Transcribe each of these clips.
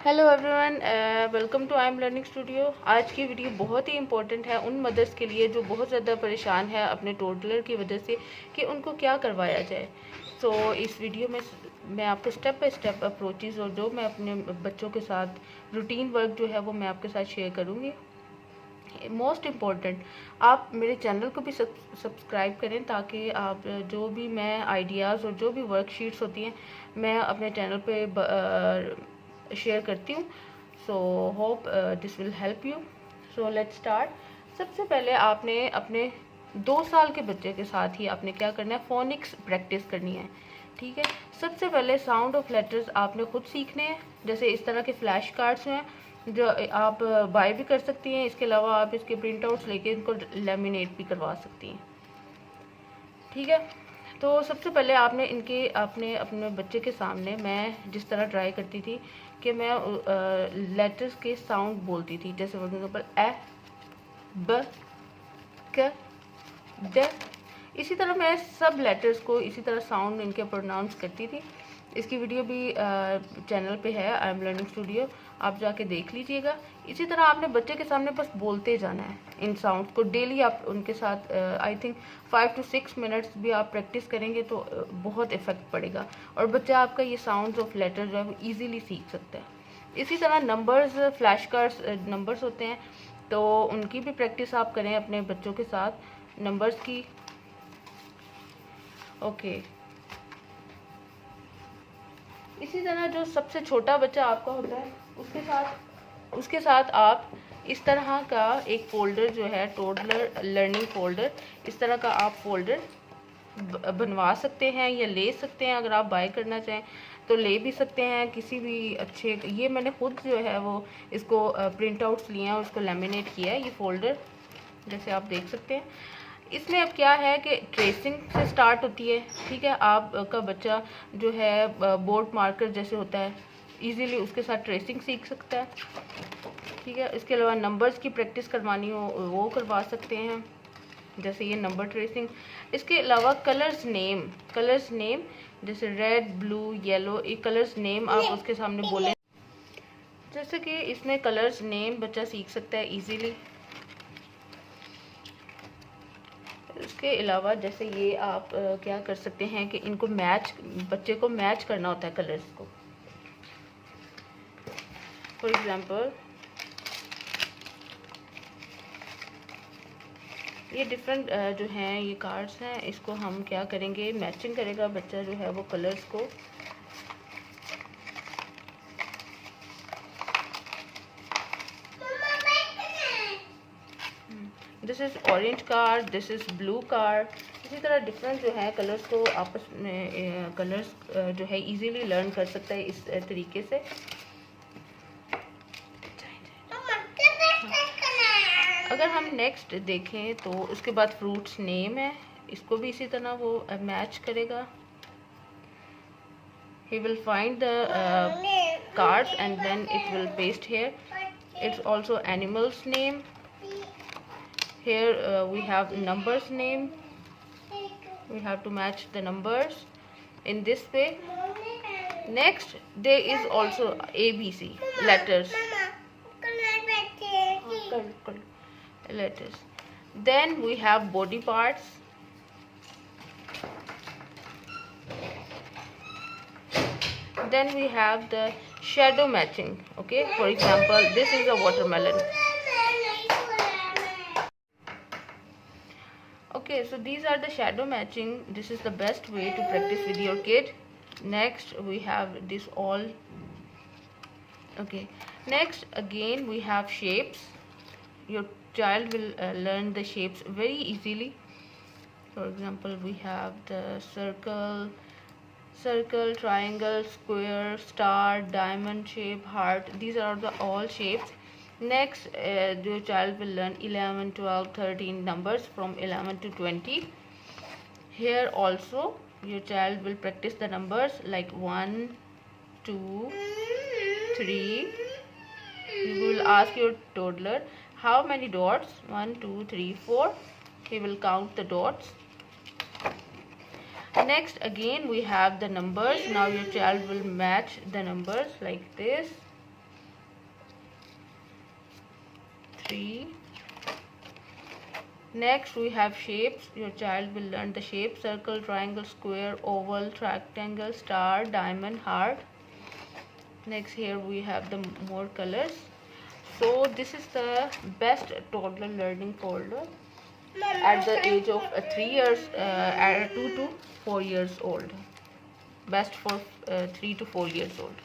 Hello everyone, welcome to I am learning studio. आज की video बहुत ही इंपॉर्टेंट है उन मदर्स के लिए जो बहुत ज़्यादा परेशान है अपने टोडलर की वजह से कि उनको क्या करवाया जाए। सो इस वीडियो में मैं आपको स्टेप बाय स्टेप अप्रोचेज़ और जो मैं अपने बच्चों के साथ रूटीन वर्क जो है वो मैं आपके साथ शेयर करूँगी। मोस्ट इम्पॉर्टेंट, आप मेरे चैनल को भी सब्सक्राइब करें ताकि आप जो भी मैं आइडियाज़ और जो भी वर्कशीट्स होती हैं मैं अपने चैनल पे शेयर करती हूँ। So hope this will help you. So let's start. सबसे पहले आपने अपने 2 साल के बच्चे के साथ ही आपने क्या करना है, फोनिक्स प्रैक्टिस करनी है। ठीक है, सबसे पहले साउंड ऑफ लेटर्स आपने खुद सीखने हैं। जैसे इस तरह के फ्लैश कार्ड्स हैं जो आप बाय भी कर सकती हैं। इसके अलावा आप इसके प्रिंट आउट्स लेके इनको लेमिनेट भी करवा सकती हैं। ठीक है, तो सबसे पहले आपने इनके अपने बच्चे के सामने मैं जिस तरह ट्राई करती थी कि मैं लेटर्स के साउंड बोलती थी। जैसे फॉर एग्जाम्पल ए, ब, क, ड, इसी तरह मैं सब लेटर्स को इसी तरह साउंड इनके प्रोनाउंस करती थी। इसकी वीडियो भी चैनल पे है, आई एम लर्निंग स्टूडियो, आप जाके देख लीजिएगा। इसी तरह आपने बच्चे के सामने बस बोलते जाना है इन साउंड्स को डेली। आप उनके साथ आई थिंक 5 to 6 मिनट्स भी आप प्रैक्टिस करेंगे तो बहुत इफेक्ट पड़ेगा और बच्चा आपका ये साउंड्स ऑफ लेटर जो है वो ईजिली सीख सकता है। इसी तरह नंबर्स, फ्लैश कार्ड्स नंबर्स होते हैं तो उनकी भी प्रैक्टिस आप करें अपने बच्चों के साथ नंबर्स की। ओके, इसी तरह जो सबसे छोटा बच्चा आपका होता है उसके साथ आप इस तरह का एक फोल्डर जो है टोडलर लर्निंग फोल्डर, इस तरह का आप फोल्डर बनवा सकते हैं या ले सकते हैं। अगर आप बाय करना चाहें तो ले भी सकते हैं किसी भी अच्छे। ये मैंने खुद जो है वो इसको प्रिंट आउट्स लिए हैं और इसको लेमिनेट किया है ये फोल्डर, जैसे आप देख सकते हैं। इसमें अब क्या है कि ट्रेसिंग से स्टार्ट होती है। ठीक है, आपका बच्चा जो है बोर्ड मार्कर जैसे होता है इजीली उसके साथ ट्रेसिंग सीख सकता है। ठीक है, इसके अलावा नंबर्स की प्रैक्टिस करवानी हो वो करवा सकते हैं, जैसे ये नंबर ट्रेसिंग। इसके अलावा कलर्स नेम जैसे रेड, ब्लू, येलो, ये कलर्स नेम आप उसके सामने बोलें, जैसे कि इसमें कलर्स नेम बच्चा सीख सकता है इजीली। इसके अलावा जैसे ये आप क्या कर सकते हैं कि इनको बच्चे को मैच करना होता है कलर्स को। फॉर एग्जांपल ये डिफरेंट जो हैं ये कार्ड्स हैं, इसको हम क्या करेंगे, मैचिंग करेगा बच्चा जो है वो कलर्स को। This is orange card, this is blue card. इसी तरह डिफरेंट जो है कलर्स को आपस में कलर्स जो है इजीली लर्न कर सकता है इस तरीके से। अगर हम नेक्स्ट देखें तो उसके बाद फ्रूट्स नेम है, इसको भी इसी तरह वो मैच करेगा। he will find the cards and then it will paste here. It's also animals name. Here we have numbers name, we have to match the numbers in this way. Next there is also ABC letters, letters. Then we have body parts. Then we have the shadow matching. Okay, for example this is a watermelon. Okay, so these are the shadow matching. This is the best way to practice with your kid. Next we have this all. Okay, next again we have shapes. Your child will learn the shapes very easily. For example we have the circle, triangle, square, star, diamond shape, heart. These are the all shapes. Next your child will learn 11, 12, 13 numbers from 11 to 20. Here also your child will practice the numbers like 1, 2, 3. You will ask your toddler how many dots, 1, 2, 3, 4. He will count the dots. Next again we have the numbers. Now your child will match the numbers like this. 3. Next we have shapes. Your child will learn the shape: circle, triangle, square, oval, rectangle, star, diamond, heart. Next here we have the more colors. So this is the best toddler learning folder at the age of 3 years, 2 to 4 years old. Best for 3 to 4 years old.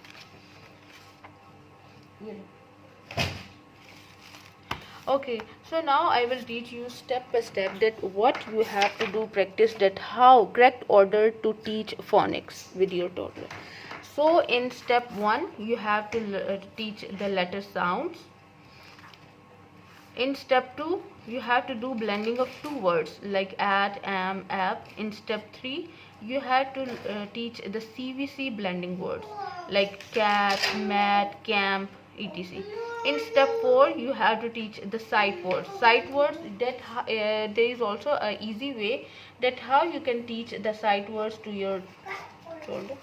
Okay, so now I will teach you step by step that what you have to do, practice that how correct order to teach phonics with your toddler. So in step 1 you have to teach the letter sounds. In step 2 you have to do blending of two words like at, am, app. In step 3 you have to teach the CVC blending words like cat, mat, camp, etc. In step 4 you have to teach the sight words. Sight words, that there is also an easy way that how you can teach the sight words to your children.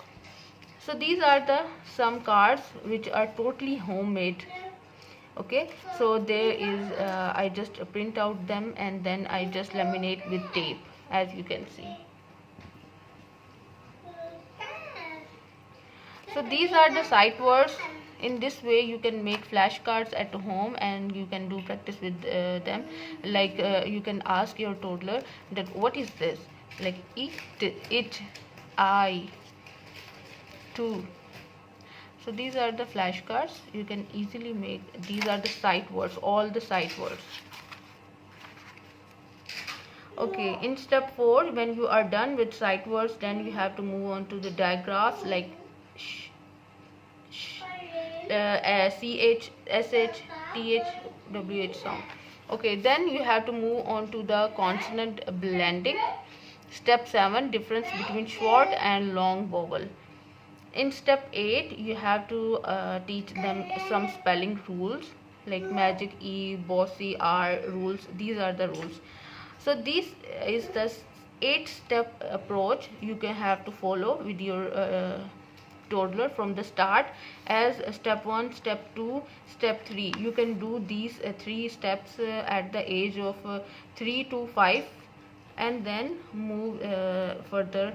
So these are the some cards which are totally homemade. Okay, so there is I just print out them and then I just laminate with tape, as you can see. So these are the sight words. In this way you can make flashcards at home and you can do practice with them. Like you can ask your toddler that what is this, like it, I, to. So these are the flashcards you can easily make. These are the sight words, all the sight words. Okay, in step 4 when you are done with sight words, then you have to move on to the digraphs like CH, SH, TH, WH sound. Okay, then you have to move on to the consonant blending. Step 7, difference between short and long vowel. In step 8 you have to teach them some spelling rules like magic E, bossy R rules. These are the rules. So this is the 8-step approach you can have to follow with your toddler from the start, as step 1, step 2, step 3. You can do these 3 steps at the age of 3 to 5 and then move further.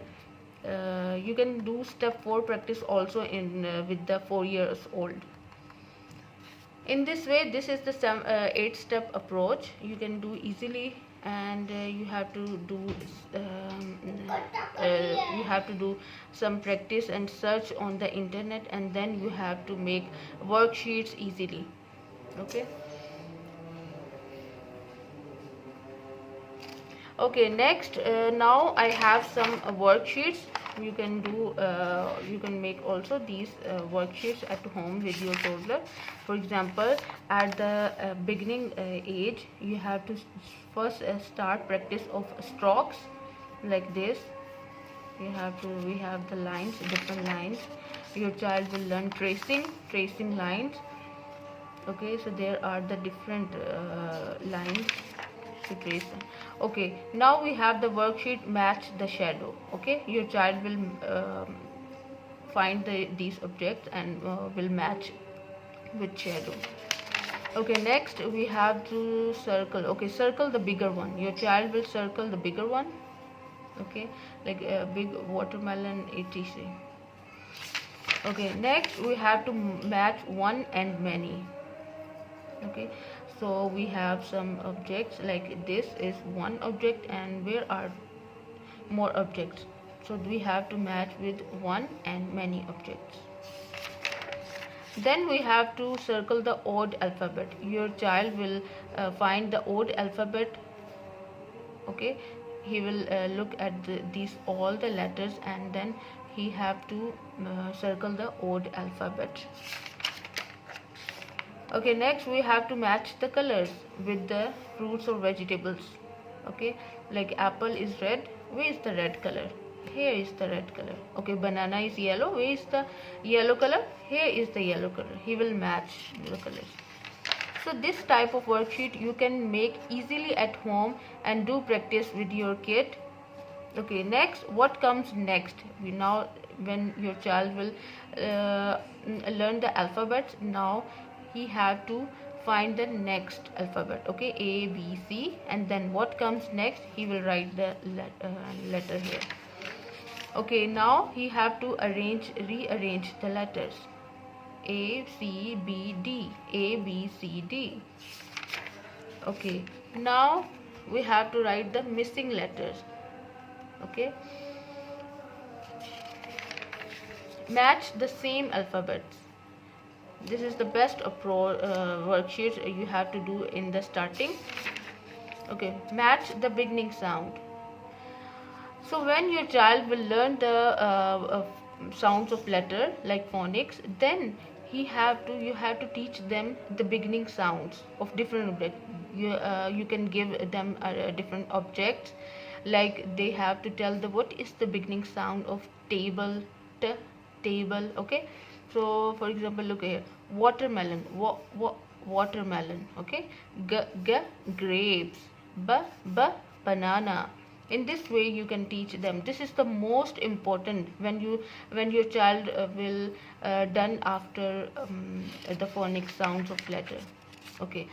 You can do step 4 practice also in with the 4 years old. In this way, this is the 8-step approach you can do easily, and you have to do some practice and search on the internet, and then you have to make worksheets easily. Okay. Okay, next now I have some worksheets. You can do you can make also these worksheets at home with your toddler. For example, at the beginning age you have to first start practice of strokes like this. We have the lines, different lines. Your child will learn tracing lines. Okay, so there are the different lines to trace them. Okay, now we have the worksheet match the shadow. Okay, your child will find these objects and will match with shadow. Okay, next we have to circle. Okay, circle the bigger one. Your child will circle the bigger one. Okay, like a big watermelon, etc. Okay, next we have to match one and many. Okay, so we have some objects like this is one object, and where are more objects, so we have to match with one and many objects. Then we have to circle the odd alphabet. Your child will find the odd alphabet. Okay, he will look at these all the letters, and then he have to circle the odd alphabet. Okay, next we have to match the colors with the fruits or vegetables. Okay, like apple is red, where is the red color? Here is the red color. Okay, banana is yellow, where is the yellow color? Here is the yellow color. He will match the colors. So this type of worksheet you can make easily at home and do practice with your kid. Okay, next, what comes next? Now when your child will learn the alphabets, now he have to find the next alphabet. Okay, A, B, C, and then what comes next, he will write the letter here. Okay, now he have to rearrange the letters. A, C, B, D. A, B, C, D. Okay, now we have to write the missing letters. Okay, match the same alphabets. This is the best worksheet you have to do in the starting. Okay, match the beginning sound. So when your child will learn the sounds of letter like phonics, then you have to teach them the beginning sounds of different objects. You can give them different objects, like they have to tell the what is the beginning sound of table, table. Okay, so for example, look here, watermelon, watermelon. Okay, grapes, banana. In this way you can teach them. This is the most important when your child will done after the phonic sounds of letter. Okay,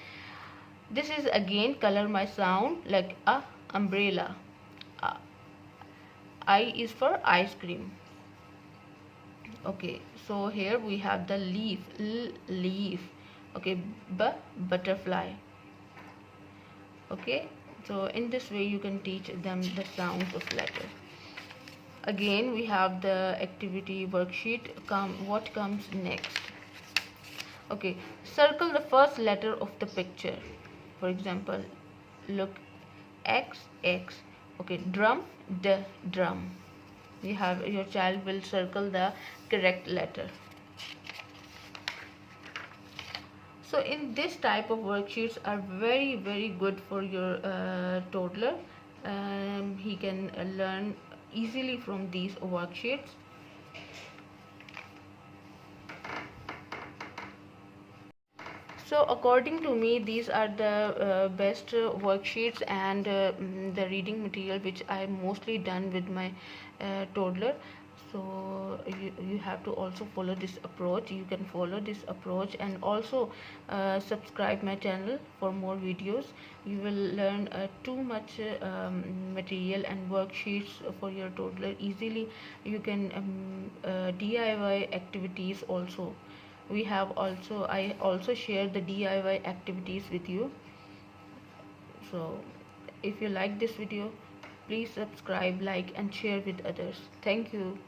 this is again color my sound like a umbrella. I is for ice cream. Okay, so here we have the leaf, leaf. Okay, butterfly. Okay, so in this way you can teach them the sounds of letter. Again we have the activity worksheet. What comes next? Okay, circle the first letter of the picture. For example, look, X. Okay, drum, drum. You have your child will circle the correct letter. So in this type of worksheets are very good for your toddler. He can learn easily from these worksheets. So according to me, these are the best worksheets and the reading material which I mostly done with my toddler. So you have to also follow this approach. You can follow this approach and also subscribe my channel for more videos. You will learn too much material and worksheets for your toddler easily. You can DIY activities also. I also share the DIY activities with you. So if you like this video, please subscribe, like and share with others. Thank you.